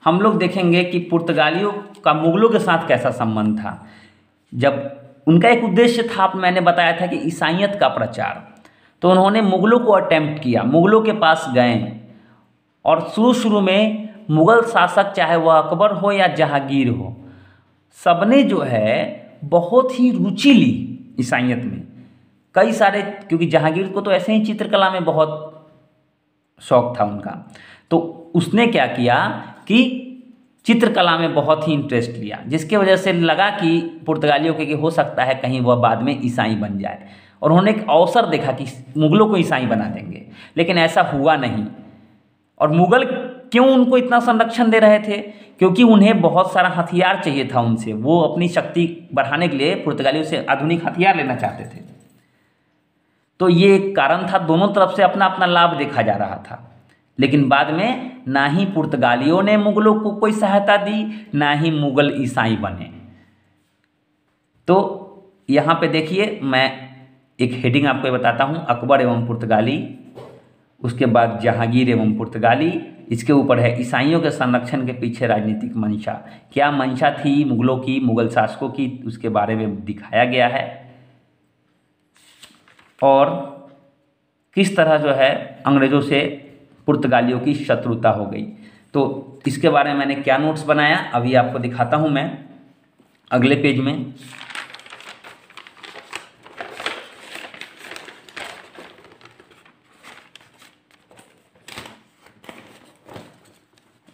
हम लोग देखेंगे कि पुर्तगालियों का मुगलों के साथ कैसा संबंध था। जब उनका एक उद्देश्य था, मैंने बताया था कि ईसाईयत का प्रचार, तो उन्होंने मुगलों को अटेम्प्ट किया, मुगलों के पास गए और शुरू में मुगल शासक, चाहे वह अकबर हो या जहांगीर हो, सबने जो है बहुत ही रुचि ली ईसाईयत में। कई सारे, क्योंकि जहांगीर को तो ऐसे ही चित्रकला में बहुत शौक था उनका, तो उसने क्या किया कि चित्रकला में बहुत ही इंटरेस्ट लिया, जिसके वजह से लगा कि पुर्तगालियों के कि हो सकता है कहीं वह बाद में ईसाई बन जाए, और उन्होंने एक अवसर देखा कि मुगलों को ईसाई बना देंगे, लेकिन ऐसा हुआ नहीं। और मुगल क्यों उनको इतना संरक्षण दे रहे थे? क्योंकि उन्हें बहुत सारा हथियार चाहिए था उनसे, वो अपनी शक्ति बढ़ाने के लिए पुर्तगालियों से आधुनिक हथियार लेना चाहते थे। तो ये एक कारण था, दोनों तरफ से अपना अपना लाभ देखा जा रहा था। लेकिन बाद में ना ही पुर्तगालियों ने मुगलों को कोई सहायता दी, ना ही मुगल ईसाई बने। तो यहाँ पे देखिए, मैं एक हेडिंग आपको बताता हूँ, अकबर एवं पुर्तगाली, उसके बाद जहांगीर एवं पुर्तगाली, इसके ऊपर है ईसाइयों के संरक्षण के पीछे राजनीतिक मंशा। क्या मंशा थी मुगलों की, मुगल शासकों की, उसके बारे में दिखाया गया है, और किस तरह जो है अंग्रेज़ों से पुर्तगालियों की शत्रुता हो गई। तो इसके बारे में मैंने क्या नोट्स बनाया अभी आपको दिखाता हूं मैं अगले पेज में।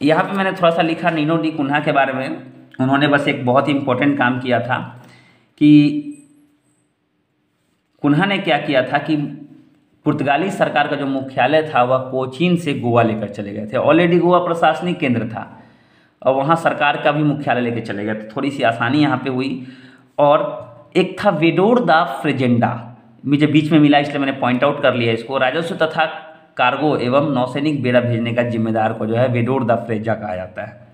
यहाँ पे मैंने थोड़ा सा लिखा नीनो डी कुन्हा के बारे में। उन्होंने बस एक बहुत ही इम्पोर्टेंट काम किया था कि कुन्हा ने क्या किया था कि पुर्तगाली सरकार का जो मुख्यालय था वह कोचीन से गोवा लेकर चले गए थे। ऑलरेडी गोवा प्रशासनिक केंद्र था और वहाँ सरकार का भी मुख्यालय लेकर चले गए, तो थोड़ी सी आसानी यहाँ पे हुई। और एक था वेडोर दा फ्रेजेंडा, मुझे बीच में मिला इसलिए मैंने पॉइंट आउट कर लिया इसको। राजस्व तथा कार्गो एवं नौसैनिक बेड़ा भेजने का जिम्मेदार को जो है वेडोर दा फ्रेजा कहा जाता है।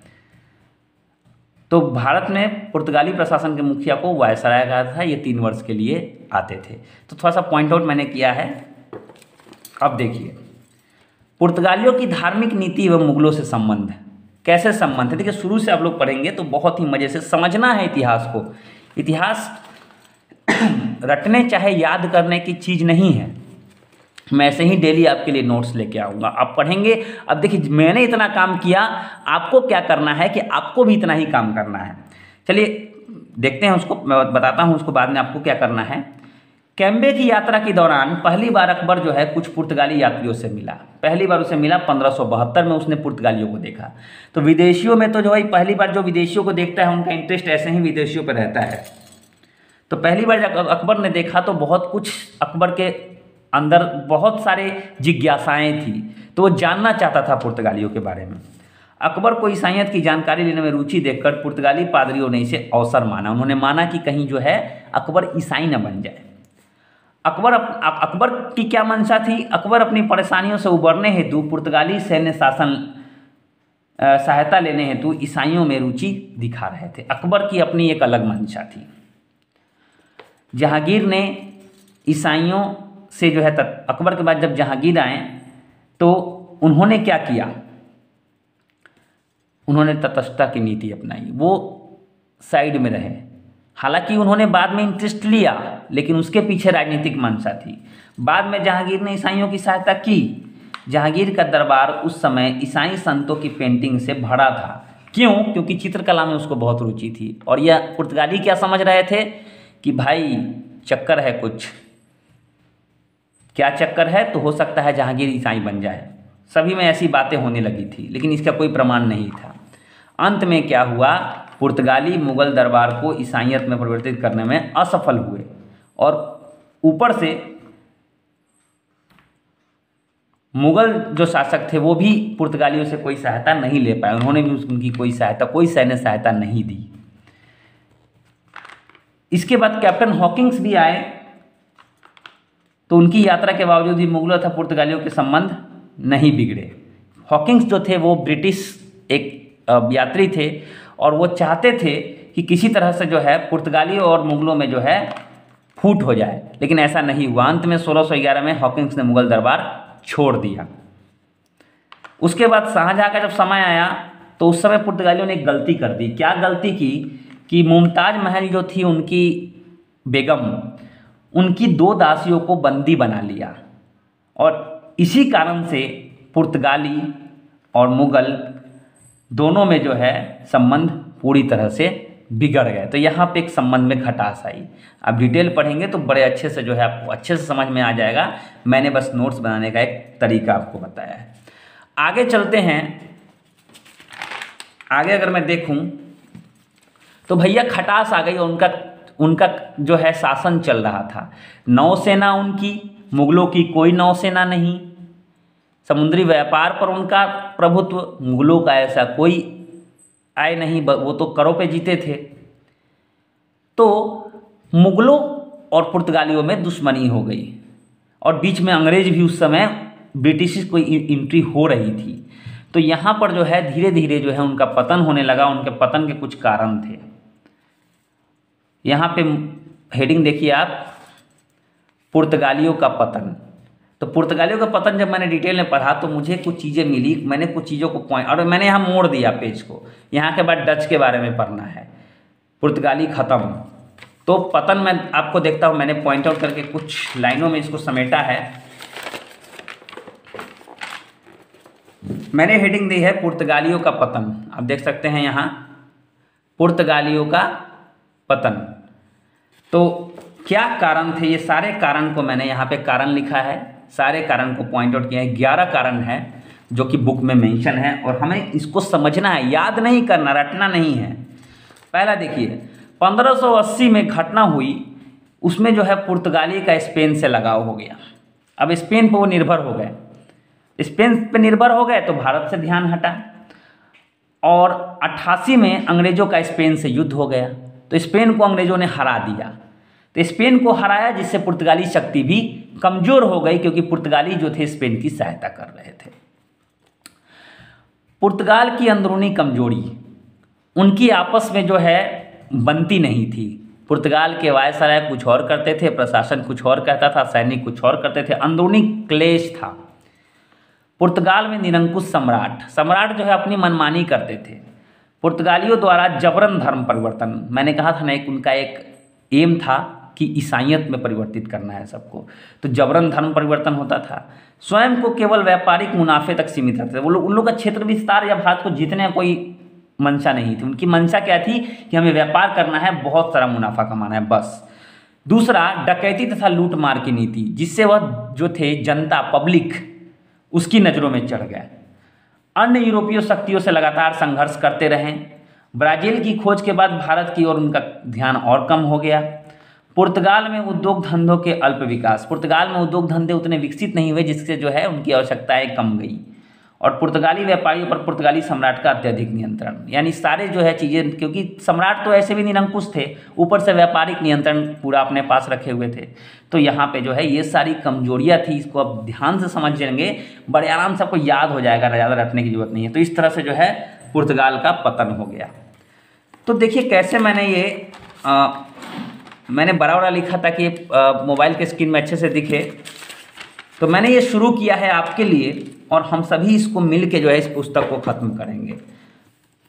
तो भारत में पुर्तगाली प्रशासन के मुखिया को वायसराय कहा था, ये 3 वर्ष के लिए आते थे। तो थोड़ा सा पॉइंट आउट मैंने किया है। अब देखिए पुर्तगालियों की धार्मिक नीति एवं मुगलों से संबंध, कैसे संबंध है। देखिए शुरू से आप लोग पढ़ेंगे तो बहुत ही मजे से समझना है इतिहास को। इतिहास रटने चाहे याद करने की चीज़ नहीं है। मैं ऐसे ही डेली आपके लिए नोट्स लेके आऊँगा, आप पढ़ेंगे। अब देखिए मैंने इतना काम किया, आपको क्या करना है कि आपको भी इतना ही काम करना है। चलिए देखते हैं उसको, मैं बताता हूँ उसको बाद में आपको क्या करना है। कैम्बे की यात्रा के दौरान पहली बार अकबर जो है कुछ पुर्तगाली यात्रियों से मिला। पहली बार उसे मिला 1572 में, उसने पुर्तगालियों को देखा। तो विदेशियों में तो जो है पहली बार जो विदेशियों को देखता है उनका इंटरेस्ट ऐसे ही विदेशियों पर रहता है। तो पहली बार जब अकबर ने देखा तो बहुत कुछ अकबर के अंदर बहुत सारे जिज्ञासाएं थी, तो वो जानना चाहता था पुर्तगालियों के बारे में। अकबर को ईसाईयत की जानकारी लेने में रुचि देखकर पुर्तगाली पादरियों ने इसे अवसर माना। उन्होंने माना कि कहीं जो है अकबर ईसाई न बन जाए। अकबर की क्या मंशा थी? अकबर अपनी परेशानियों से उबरने हेतु पुर्तगाली सैन्य शासन सहायता लेने हेतु ईसाइयों में रुचि दिखा रहे थे। अकबर की अपनी एक अलग मंशा थी। जहांगीर ने ईसाइयों से जो है अकबर के बाद जब जहांगीर आए तो उन्होंने क्या किया, उन्होंने तटस्थता की नीति अपनाई, वो साइड में रहे। हालांकि उन्होंने बाद में इंटरेस्ट लिया लेकिन उसके पीछे राजनीतिक मंशा थी। बाद में जहांगीर ने ईसाइयों की सहायता की। जहांगीर का दरबार उस समय ईसाई संतों की पेंटिंग से भरा था। क्यों? क्योंकि चित्रकला में उसको बहुत रुचि थी। और यह पुर्तगाली क्या समझ रहे थे कि भाई चक्कर है कुछ। क्या चक्कर है? तो हो सकता है जहांगीर ईसाई बन जाए। सभी में ऐसी बातें होने लगी थी लेकिन इसका कोई प्रमाण नहीं था। अंत में क्या हुआ, पुर्तगाली मुगल दरबार को ईसाईयत में परिवर्तित करने में असफल हुए और ऊपर से मुगल जो शासक थे वो भी पुर्तगालियों से कोई सहायता नहीं ले पाए। उन्होंने भी उनकी कोई सहायता, कोई सैन्य सहायता नहीं दी। इसके बाद कैप्टन हॉकिंग्स भी आए, तो उनकी यात्रा के बावजूद भी मुगलों तथा पुर्तगालियों के संबंध नहीं बिगड़े। हॉकिंग्स जो थे वो ब्रिटिश एक यात्री थे और वो चाहते थे कि किसी तरह से जो है पुर्तगालियों और मुगलों में जो है फूट हो जाए, लेकिन ऐसा नहीं हुआ। अंत में 1611 में हॉकिंग्स ने मुगल दरबार छोड़ दिया। उसके बाद शाहजहाँ का जब समय आया तो उस समय पुर्तगालियों ने एक गलती कर दी। क्या गलती की कि मुमताज महल जो थी उनकी बेगम, उनकी 2 दासियों को बंदी बना लिया और इसी कारण से पुर्तगाली और मुगल दोनों में जो है संबंध पूरी तरह से बिगड़ गए। तो यहाँ पे एक संबंध में खटास आई। आप डिटेल पढ़ेंगे तो बड़े अच्छे से जो है आपको अच्छे से समझ में आ जाएगा। मैंने बस नोट्स बनाने का एक तरीका आपको बताया है। आगे चलते हैं। आगे अगर मैं देखूं तो भैया खटास आ गई और उनका जो है शासन चल रहा था। नौसेना उनकी, मुगलों की कोई नौसेना नहीं। समुद्री व्यापार पर उनका प्रभुत्व, मुगलों का ऐसा कोई आय नहीं, वो तो करों पे जीते थे। तो मुगलों और पुर्तगालियों में दुश्मनी हो गई और बीच में अंग्रेज भी उस समय ब्रिटिश को एंट्री हो रही थी। तो यहाँ पर जो है धीरे धीरे जो है उनका पतन होने लगा। उनके पतन के कुछ कारण थे। यहाँ पे हेडिंग देखिए आप, पुर्तगालियों का पतन। तो पुर्तगालियों का पतन जब मैंने डिटेल में पढ़ा तो मुझे कुछ चीज़ें मिली। मैंने कुछ चीज़ों को पॉइंट, और मैंने यहाँ मोड़ दिया पेज को। यहाँ के बाद डच के बारे में पढ़ना है। पुर्तगाली ख़त्म, तो पतन मैं आपको देखता हूँ। मैंने पॉइंट आउट करके कुछ लाइनों में इसको समेटा है। मैंने हेडिंग दी है पुर्तगालियों का पतन। आप देख सकते हैं यहाँ पुर्तगालियों का पतन। तो क्या कारण थे? ये सारे कारण को मैंने यहाँ पे कारण लिखा है, सारे कारण को पॉइंट आउट किया है। 11 कारण है जो कि बुक में मेंशन है और हमें इसको समझना है, याद नहीं करना, रटना नहीं है। पहला देखिए, 1580 में घटना हुई, उसमें जो है पुर्तगाली का स्पेन से लगाव हो गया। अब स्पेन पर वो निर्भर हो गए। स्पेन पे निर्भर हो गए तो भारत से ध्यान हटा और 88 में अंग्रेजों का स्पेन से युद्ध हो गया। तो स्पेन को अंग्रेजों ने हरा दिया। तो स्पेन को हराया जिससे पुर्तगाली शक्ति भी कमजोर हो गई, क्योंकि पुर्तगाली जो थे स्पेन की सहायता कर रहे थे। पुर्तगाल की अंदरूनी कमजोरी, उनकी आपस में जो है बनती नहीं थी। पुर्तगाल के वायसराय कुछ और करते थे, प्रशासन कुछ और कहता था, सैनिक कुछ और करते थे, अंदरूनी क्लेश था। पुर्तगाल में निरंकुश सम्राट जो है अपनी मनमानी करते थे। पुर्तगालियों द्वारा जबरन धर्म परिवर्तन, मैंने कहा था ना, एक उनका एक एम था कि ईसाइयत में परिवर्तित करना है सबको, तो जबरन धर्म परिवर्तन होता था। स्वयं को केवल व्यापारिक मुनाफे तक सीमित रखते थे। वो लोग, उन लोग का क्षेत्र विस्तार या भारत को जीतने का कोई मंशा नहीं थी। उनकी मंशा क्या थी कि हमें व्यापार करना है, बहुत सारा मुनाफा कमाना है, बस। दूसरा, डकैती तथा लूटमार की नीति, जिससे वह जो थे जनता, पब्लिक, उसकी नज़रों में चढ़ गए। अन्य यूरोपीय शक्तियों से लगातार संघर्ष करते रहे। ब्राज़ील की खोज के बाद भारत की ओर उनका ध्यान और कम हो गया। पुर्तगाल में उद्योग धंधों के अल्प विकास, पुर्तगाल में उद्योग धंधे उतने विकसित नहीं हुए, जिससे जो है उनकी आवश्यकताएं कम गई। और पुर्तगाली व्यापारियों पर पुर्तगाली सम्राट का अत्यधिक नियंत्रण, यानी सारे जो है चीज़ें, क्योंकि सम्राट तो ऐसे भी निरंकुश थे, ऊपर से व्यापारिक नियंत्रण पूरा अपने पास रखे हुए थे। तो यहाँ पे जो है ये सारी कमजोरियाँ थी। इसको आप ध्यान से समझ लेंगे, बड़े आराम से आपको याद हो जाएगा, ज़्यादा रटने की जरूरत नहीं है। तो इस तरह से जो है पुर्तगाल का पतन हो गया। तो देखिए कैसे मैंने ये मैंने बड़ा बड़ा लिखा ताकि मोबाइल के स्क्रीन में अच्छे से दिखे। तो मैंने ये शुरू किया है आपके लिए और हम सभी इसको मिल के जो है इस पुस्तक को ख़त्म करेंगे।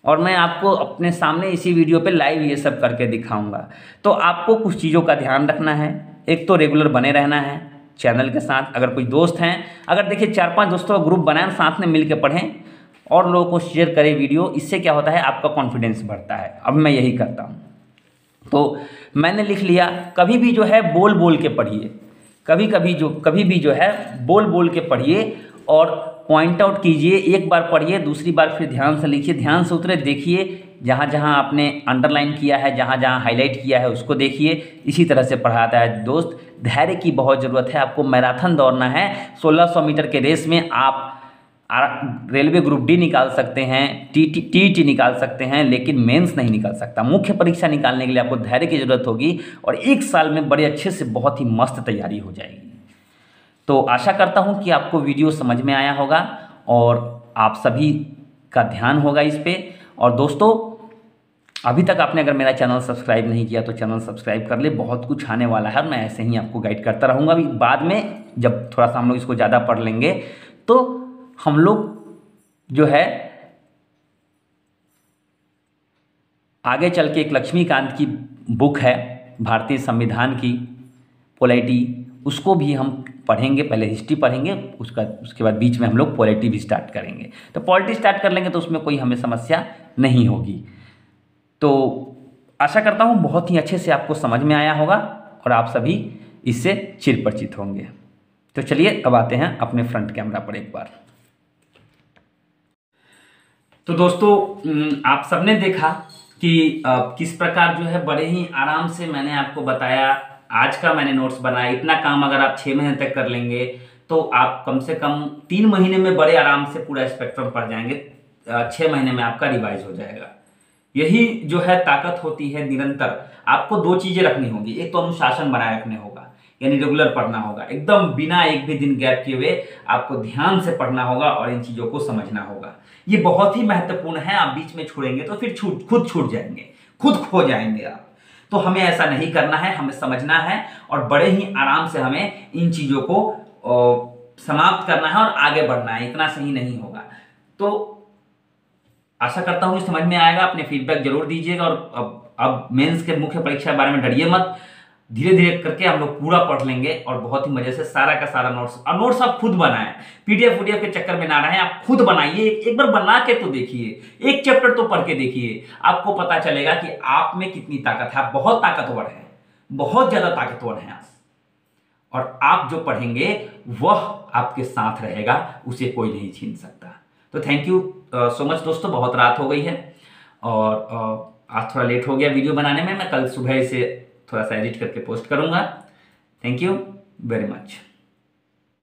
और मैं आपको अपने सामने इसी वीडियो पे लाइव ये सब करके दिखाऊंगा। तो आपको कुछ चीज़ों का ध्यान रखना है। एक तो रेगुलर बने रहना है चैनल के साथ। अगर कोई दोस्त हैं, अगर देखिए 4-5 दोस्तों का ग्रुप बनाएं, साथ में मिल के पढ़ें और लोगों को शेयर करें वीडियो। इससे क्या होता है, आपका कॉन्फिडेंस बढ़ता है। अब मैं यही करता हूँ। तो मैंने लिख लिया, कभी भी जो है बोल बोल के पढ़िए, कभी भी जो है बोल बोल के पढ़िए और पॉइंट आउट कीजिए। एक बार पढ़िए, दूसरी बार फिर ध्यान से लिखिए, ध्यान से उतरे, देखिए जहाँ जहाँ आपने अंडरलाइन किया है, जहाँ जहाँ हाईलाइट किया है उसको देखिए। इसी तरह से पढ़ाता है दोस्त। धैर्य की बहुत ज़रूरत है। आपको मैराथन दौड़ना है। 1600 मीटर के रेस में आप रेलवे ग्रुप डी निकाल सकते हैं, टीईटी निकाल सकते हैं, लेकिन मेंस नहीं निकाल सकता। मुख्य परीक्षा निकालने के लिए आपको धैर्य की ज़रूरत होगी और 1 साल में बड़े अच्छे से बहुत ही मस्त तैयारी हो जाएगी। तो आशा करता हूँ कि आपको वीडियो समझ में आया होगा और आप सभी का ध्यान होगा इस पे। और दोस्तों, अभी तक आपने अगर मेरा चैनल सब्सक्राइब नहीं किया तो चैनल सब्सक्राइब कर ले, बहुत कुछ आने वाला है और मैं ऐसे ही आपको गाइड करता रहूँगा। अभी बाद में जब थोड़ा सा हम लोग इसको ज़्यादा पढ़ लेंगे तो हम लोग जो है आगे चल के एक लक्ष्मीकांत की बुक है भारतीय संविधान की पॉलिटी, उसको भी हम पढ़ेंगे। पहले हिस्ट्री पढ़ेंगे, उसके बाद बीच में हम लोग पॉलिटी भी स्टार्ट करेंगे। तो पॉलिटी स्टार्ट कर लेंगे तो उसमें कोई हमें समस्या नहीं होगी। तो आशा करता हूँ बहुत ही अच्छे से आपको समझ में आया होगा और आप सभी इससे चिर परिचित होंगे। तो चलिए अब आते हैं अपने फ्रंट कैमरा पर एक बार। तो दोस्तों, आप सबने देखा कि किस प्रकार जो है बड़े ही आराम से मैंने आपको बताया। आज का मैंने नोट्स बनाया। इतना काम अगर आप 6 महीने तक कर लेंगे तो आप कम से कम 3 महीने में बड़े आराम से पूरा स्पेक्ट्रम पढ़ जाएंगे। 6 महीने में आपका रिवाइज हो जाएगा। यही जो है ताकत होती है निरंतर। आपको 2 चीजें रखनी होगी। एक तो अनुशासन बनाए रखने होगा, यानी रेगुलर पढ़ना होगा, एकदम बिना एक भी दिन गैप किए हुए आपको ध्यान से पढ़ना होगा और इन चीजों को समझना होगा। ये बहुत ही महत्वपूर्ण है। आप बीच में छोड़ेंगे तो फिर खुद छूट जाएंगे, खुद खो जाएंगे आप। तो हमें ऐसा नहीं करना है, हमें समझना है और बड़े ही आराम से हमें इन चीजों को समाप्त करना है और आगे बढ़ना है। इतना सही नहीं होगा। तो आशा करता हूं कि समझ में आएगा। अपने फीडबैक जरूर दीजिएगा और अब मेंस के मुख्य परीक्षा के बारे में डरिए मत। धीरे धीरे करके हम लोग पूरा पढ़ लेंगे और बहुत ही मजे से सारा का सारा नोट्स आप खुद बनाएं। पीडीएफ के चक्कर में ना रहें, आप खुद बनाइए। एक बार बना के तो देखिए, एक चैप्टर तो पढ़ के देखिए, आपको पता चलेगा कि आप में कितनी ताकत है। आप बहुत ताकतवर हैं, बहुत ज्यादा ताकतवर हैं आप। और आप जो पढ़ेंगे वह आपके साथ रहेगा, उसे कोई नहीं छीन सकता। तो थैंक यू सो मच दोस्तों। बहुत रात हो गई है और आज थोड़ा लेट हो गया वीडियो बनाने में। मैं कल सुबह से थोड़ा सा एडिट करके पोस्ट करूंगा। Thank you very much.